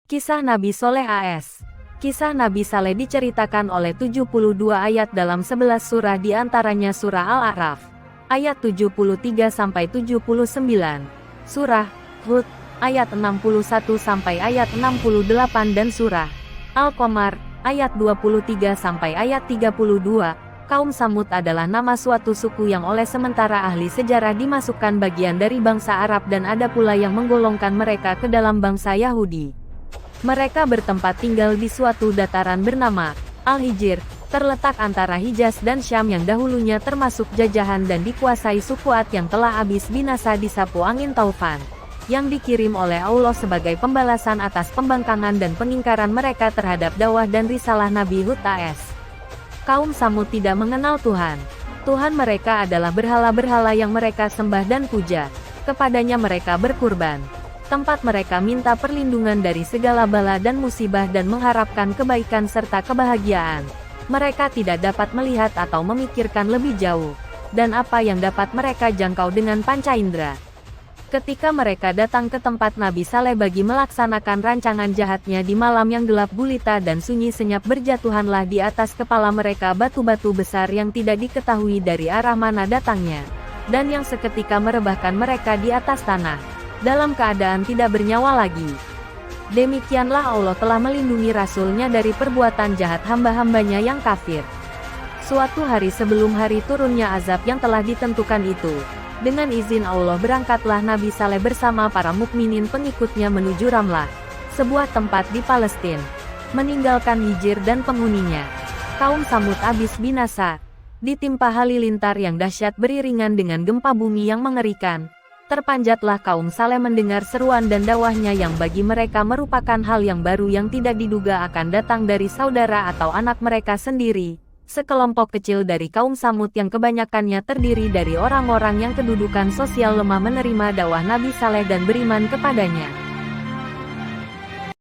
Kisah Nabi Soleh AS. Kisah Nabi Saleh diceritakan oleh 72 ayat dalam 11 surah di antaranya surah Al-A'raf, ayat 73-79, surah Hud, ayat 61 sampai ayat 68 dan surah Al-Qamar, ayat 23 sampai ayat 32. Kaum Samud adalah nama suatu suku yang oleh sementara ahli sejarah dimasukkan bagian dari bangsa Arab dan ada pula yang menggolongkan mereka ke dalam bangsa Yahudi. Mereka bertempat tinggal di suatu dataran bernama Al-Hijr, terletak antara Hijaz dan Syam yang dahulunya termasuk jajahan dan dikuasai suku Ad yang telah habis binasa disapu angin Taufan, yang dikirim oleh Allah sebagai pembalasan atas pembangkangan dan pengingkaran mereka terhadap dakwah dan risalah Nabi Hud AS. Kaum Samud tidak mengenal Tuhan. Tuhan mereka adalah berhala-berhala yang mereka sembah dan puja. Kepadanya mereka berkurban. Tempat mereka minta perlindungan dari segala bala dan musibah dan mengharapkan kebaikan serta kebahagiaan. Mereka tidak dapat melihat atau memikirkan lebih jauh, dan apa yang dapat mereka jangkau dengan panca indera. Ketika mereka datang ke tempat Nabi Saleh bagi melaksanakan rancangan jahatnya di malam yang gelap gulita dan sunyi senyap, berjatuhanlah di atas kepala mereka batu-batu besar yang tidak diketahui dari arah mana datangnya, dan yang seketika merebahkan mereka di atas tanah dalam keadaan tidak bernyawa lagi. Demikianlah Allah telah melindungi Rasul-Nya dari perbuatan jahat hamba-hambanya yang kafir. Suatu hari sebelum hari turunnya azab yang telah ditentukan itu, dengan izin Allah berangkatlah Nabi Saleh bersama para mukminin pengikutnya menuju Ramlah, sebuah tempat di Palestina, meninggalkan Hijr dan penghuninya. Kaum Samud habis binasa, ditimpa halilintar yang dahsyat beriringan dengan gempa bumi yang mengerikan. Terpanjatlah kaum Saleh mendengar seruan dan dakwahnya yang bagi mereka merupakan hal yang baru yang tidak diduga akan datang dari saudara atau anak mereka sendiri. Sekelompok kecil dari kaum Samud yang kebanyakannya terdiri dari orang-orang yang kedudukan sosial lemah menerima dakwah Nabi Saleh dan beriman kepadanya.